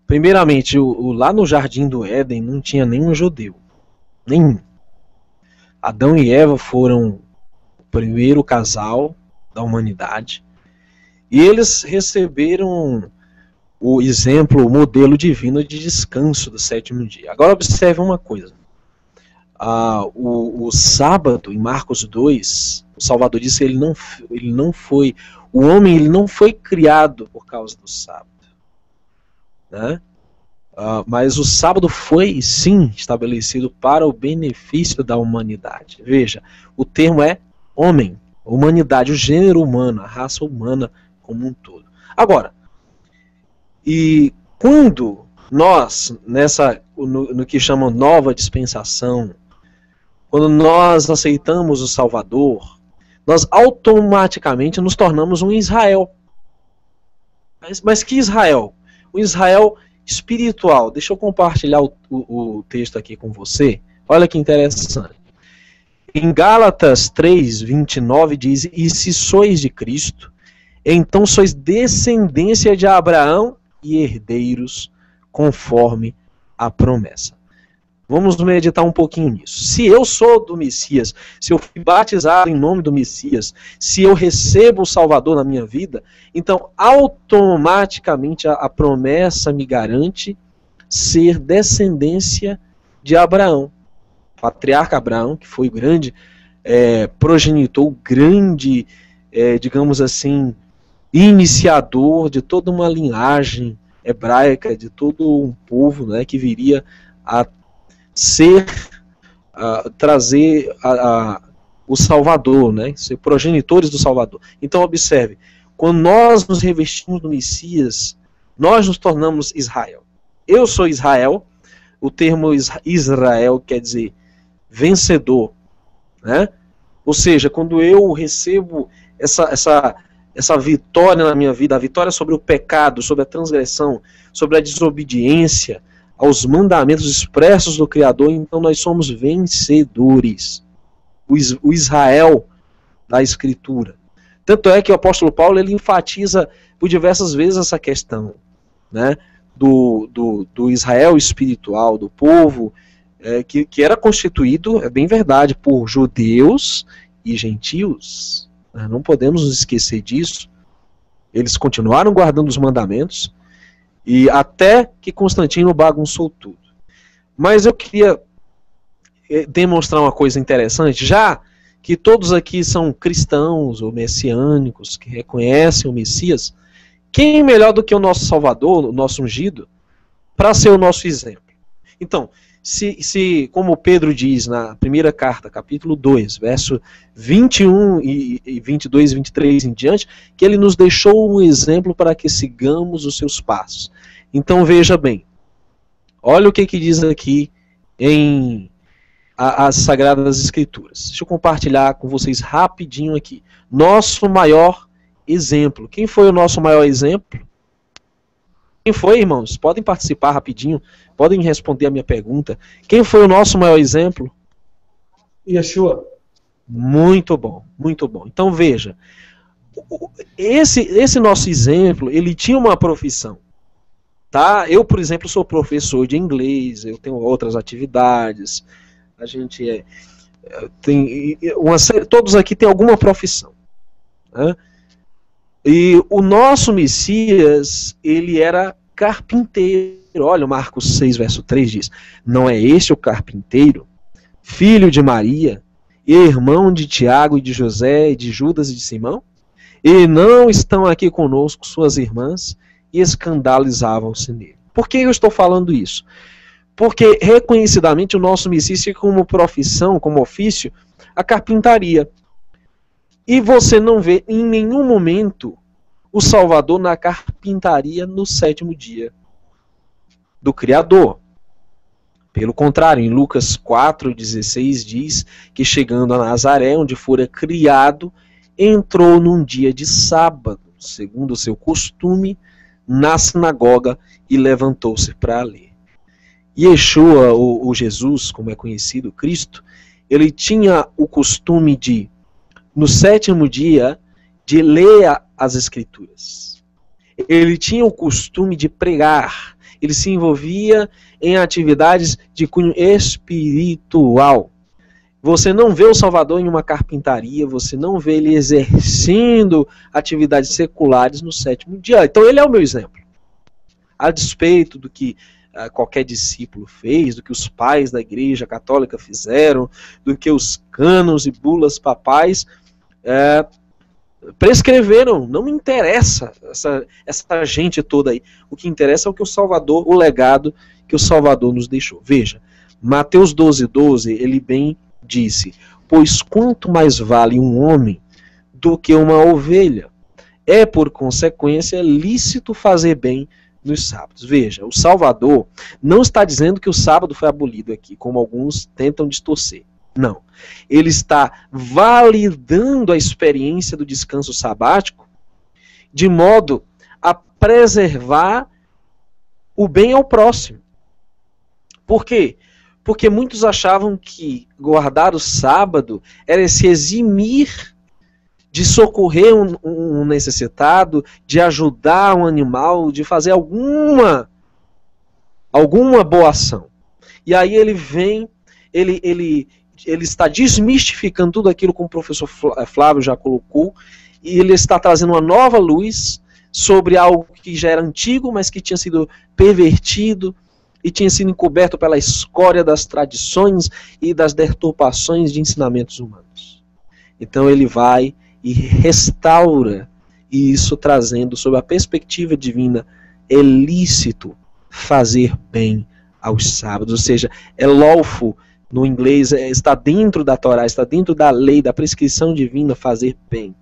Primeiramente, lá no Jardim do Éden não tinha nenhum judeu. Nenhum. Adão e Eva foram o primeiro casal da humanidade. E eles receberam o exemplo, o modelo divino de descanso do sétimo dia. Agora observe uma coisa. O sábado, em Marcos 2, o Salvador disse que ele não foi, o homem ele não foi criado por causa do sábado. Né? Mas o sábado foi sim estabelecido para o benefício da humanidade. Veja, o termo é homem, humanidade, o gênero humano, a raça humana como um todo. Agora, e quando nós, no que chamam nova dispensação, quando nós aceitamos o Salvador, nós automaticamente nos tornamos um Israel. Mas que Israel? O Israel espiritual. Deixa eu compartilhar o texto aqui com você. Olha que interessante. Em Gálatas 3:29 diz: e se sois de Cristo, então sois descendência de Abraão e herdeiros conforme a promessa. Vamos meditar um pouquinho nisso. Se eu sou do Messias, se eu fui batizado em nome do Messias, se eu recebo o Salvador na minha vida, então automaticamente a promessa me garante ser descendência de Abraão. O patriarca Abraão, que foi o grande progenitor, o grande, digamos assim, iniciador de toda uma linhagem hebraica, de todo um povo, né, que viria a trazer o Salvador, né? Ser progenitores do Salvador. Então observe, quando nós nos revestimos do Messias, nós nos tornamos Israel. Eu sou Israel, o termo Israel quer dizer vencedor, né? Ou seja, quando eu recebo essa vitória na minha vida, a vitória sobre o pecado, sobre a transgressão, sobre a desobediência aos mandamentos expressos do Criador, então nós somos vencedores. O Israel da Escritura. Tanto é que o apóstolo Paulo ele enfatiza por diversas vezes essa questão, né, do Israel espiritual, do povo que era constituído, é bem verdade, por judeus e gentios. Não podemos nos esquecer disso. Eles continuaram guardando os mandamentos, e até que Constantino bagunçou tudo. Mas eu queria demonstrar uma coisa interessante, já que todos aqui são cristãos ou messiânicos, que reconhecem o Messias, quem melhor do que o nosso Salvador, o nosso ungido, para ser o nosso exemplo? Então, se como Pedro diz na primeira carta, capítulo 2, verso 21 e 22 e 23 em diante, que ele nos deixou um exemplo para que sigamos os seus passos. Então veja bem, olha o que diz aqui em as Sagradas Escrituras. Deixa eu compartilhar com vocês rapidinho aqui. Nosso maior exemplo. Quem foi o nosso maior exemplo? Quem foi, irmãos? Podem participar rapidinho, podem responder a minha pergunta. Quem foi o nosso maior exemplo? Yeshua. Muito bom, muito bom. Então veja, esse nosso exemplo, ele tinha uma profissão. Tá? Eu, por exemplo, sou professor de inglês, eu tenho outras atividades, a gente tem todos aqui têm alguma profissão. Né? E o nosso Messias, ele era carpinteiro. Olha, Marcos 6, verso 3 diz: não é este o carpinteiro, filho de Maria, e irmão de Tiago e de José, e de Judas e de Simão? E não estão aqui conosco suas irmãs? E escandalizavam-se nele. Por que eu estou falando isso? Porque reconhecidamente o nosso Messias tinha como profissão, como ofício, a carpintaria. E você não vê em nenhum momento o Salvador na carpintaria no sétimo dia do Criador. Pelo contrário, em Lucas 4,16 diz que chegando a Nazaré, onde fora criado, entrou num dia de sábado, segundo o seu costume, na sinagoga e levantou-se para ler. Yeshua, o Jesus, como é conhecido, Cristo, ele tinha o costume de, no sétimo dia, de ler as Escrituras. Ele tinha o costume de pregar. ele se envolvia em atividades de cunho espiritual. Você não vê o Salvador em uma carpintaria, você não vê ele exercendo atividades seculares no sétimo dia. Então ele é o meu exemplo. A despeito do que qualquer discípulo fez, do que os pais da Igreja Católica fizeram, do que os cânones e bulas papais prescreveram. Não me interessa essa gente toda aí. O que interessa é o que o Salvador, o legado que o Salvador nos deixou. Veja, Mateus 12:12, ele bem disse: pois quanto mais vale um homem do que uma ovelha, é por consequência lícito fazer bem nos sábados. Veja, o Salvador não está dizendo que o sábado foi abolido aqui, como alguns tentam distorcer. Não. Ele está validando a experiência do descanso sabático de modo a preservar o bem ao próximo. Por quê? Porque muitos achavam que guardar o sábado era se eximir de socorrer um necessitado, de ajudar um animal, de fazer alguma boa ação. E aí ele vem, ele está desmistificando tudo aquilo como o professor Flávio já colocou, e ele está trazendo uma nova luz sobre algo que já era antigo, mas que tinha sido pervertido e tinha sido encoberto pela escória das tradições e das deturpações de ensinamentos humanos. Então ele vai e restaura isso, trazendo sob a perspectiva divina, é lícito fazer bem aos sábados, ou seja, é lawful, no inglês, está dentro da Torá, está dentro da lei, da prescrição divina, fazer bem.